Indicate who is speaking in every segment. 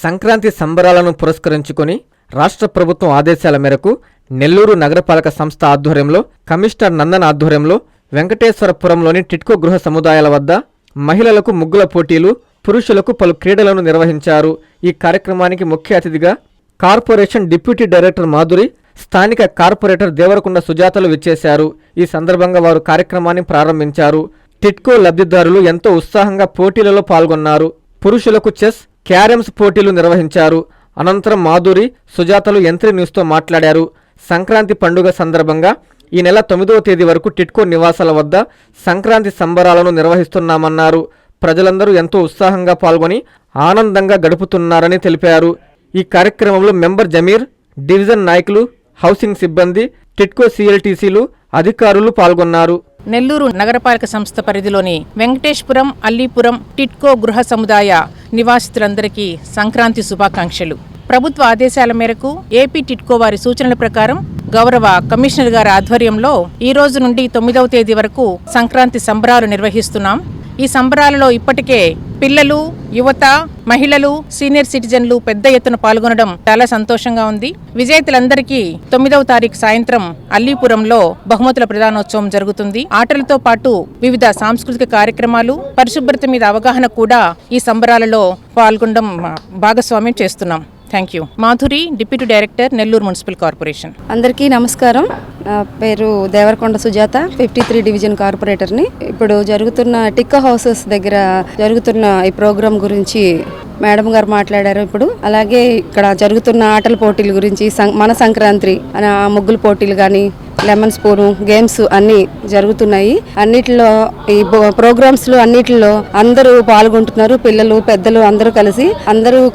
Speaker 1: సంక్రాంతి సంబరాలను పురస్కరించుకొని రాష్ట్ర ప్రభుత్వం ఆదేశాల మేరకు నెల్లూరు నగరపాలక సంస్థ ఆధ్వర్యంలో కమిషనర్ నందన్ ఆధ్వర్యంలో వెంకటేశ్వరపురంలోని టిట్కో గృహ సముదాయాల వద్ద మహిళలకు ముగ్గుల పోటీలు, పురుషులకు పలు క్రీడలను నిర్వహించారు. ఈ కార్యక్రమానికి ముఖ్య అతిథిగా కార్పొరేషన్ డిప్యూటీ డైరెక్టర్ మాధురి, స్థానిక కార్పొరేటర్ దేవరకొండ సుజాతలు విచ్చేశారు. ఈ సందర్భంగా వారు కార్యక్రమాన్ని ప్రారంభించారు. టిట్కో లబ్ధిదారులు ఎంతో ఉత్సాహంగా పోటీలలో పాల్గొన్నారు. పురుషులకు చెస్, క్యారమ్స్ పోటీలు నిర్వహించారు. అనంతరం మాధురి, సుజాతలు యంత్రి న్యూస్తో మాట్లాడారు. సంక్రాంతి పండుగ సందర్భంగా ఈ నెల 9వ తేదీ వరకు టిట్కో నివాసాల వద్ద సంక్రాంతి సంబరాలను నిర్వహిస్తున్నామన్నారు. ప్రజలందరూ ఎంతో ఉత్సాహంగా పాల్గొని ఆనందంగా గడుపుతున్నారని తెలిపారు. ఈ కార్యక్రమంలో మెంబర్ జమీర్, డివిజన్ నాయకులు, హౌసింగ్ సిబ్బంది, టిట్కో సిఎల్టీసీలు, అధికారులు పాల్గొన్నారు.
Speaker 2: నెల్లూరు నగరపాలక సంస్థ పరిధిలోని వెంకటేశ్వరం, అల్లీపురం టిట్కో గృహ సముదాయ నివాసితులందరికీ సంక్రాంతి శుభాకాంక్షలు. ప్రభుత్వ ఆదేశాల మేరకు ఏపీ టిట్కో వారి సూచనల ప్రకారం గౌరవ కమిషనర్ గారి ఆధ్వర్యంలో ఈ రోజు నుండి 9వ తేదీ వరకు సంక్రాంతి సంబరాలు నిర్వహిస్తున్నాం. ఈ సంబరాలలో ఇప్పటికే పిల్లలు, యువత, మహిళలు, సీనియర్ సిటిజన్లు పెద్ద ఎత్తున పాల్గొనడం చాలా సంతోషంగా ఉంది. విజేతలందరికీ 9వ తారీఖు సాయంత్రం అల్లీపురంలో బహుమతుల ప్రదానోత్సవం జరుగుతుంది. ఆటలతో పాటు వివిధ సాంస్కృతిక కార్యక్రమాలు, పరిశుభ్రత మీద అవగాహన కూడా ఈ సంబరాలలో పాల్గొనడం భాగస్వామ్యం చేస్తున్నాం. Thank you. Madhuri, deputy director, Nellore municipal corporation.
Speaker 3: అందరికీ నమస్కారం. నా పేరు దేవరకొండ సుజాత, 53 డివిజన్ కార్పొరేటర్ని. ఇప్పుడు జరుగుతున్న టిట్కో హౌసెస్ దగ్గర జరుగుతున్న ఈ ప్రోగ్రాం గురించి మేడం గారు మాట్లాడారు. ఇప్పుడు అలాగే ఇక్కడ జరుగుతున్న ఆటల పోటీల గురించి, మన సంక్రాంతి ముగ్గుల పోటీలు కానీ, లెమన్ స్పూను గేమ్స్ అన్నీ జరుగుతున్నాయి. అన్నిటిలో ఈ ప్రోగ్రామ్స్లో అన్నిటిలో అందరూ పాల్గొంటున్నారు. పిల్లలు, పెద్దలు అందరూ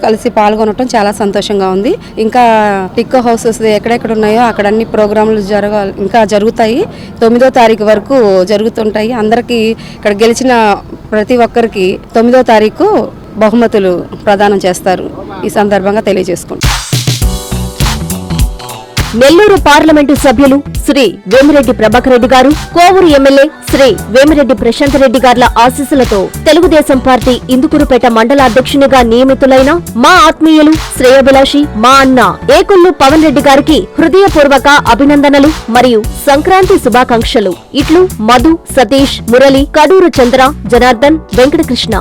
Speaker 3: కలిసి పాల్గొనడం చాలా సంతోషంగా ఉంది. ఇంకా టిట్కో హౌసెస్ ఎక్కడెక్కడ ఉన్నాయో అక్కడ అన్ని ప్రోగ్రాంలు ఇంకా జరుగుతాయి. 9వ తారీఖు వరకు జరుగుతుంటాయి. అందరికీ ఇక్కడ గెలిచిన ప్రతి ఒక్కరికి 9వ తారీఖు బహుమతులు ప్రదానం చేస్తారు. ఈ సందర్భంగా తెలియజేసుకుంటాం.
Speaker 4: నెల్లూరు పార్లమెంటు సభ్యులు శ్రీ వేమిరెడ్డి ప్రభాకర్ రెడ్డి గారు, కోవూరు ఎమ్మెల్యే శ్రీ వేమిరెడ్డి ప్రశాంత్ రెడ్డి గార్ల ఆశీస్సులతో తెలుగుదేశం పార్టీ ఇందుకూరుపేట మండల అధ్యక్షునిగా నియమితులైన మా ఆత్మీయులు, శ్రేయోభిలాషి, మా అన్న ఏకొల్లు పవన్ రెడ్డి గారికి హృదయపూర్వక అభినందనలు మరియు సంక్రాంతి శుభాకాంక్షలు. ఇట్లు మధు, సతీష్, మురళి, కడూరు చంద్ర, జనార్దన్, వెంకటకృష్ణ.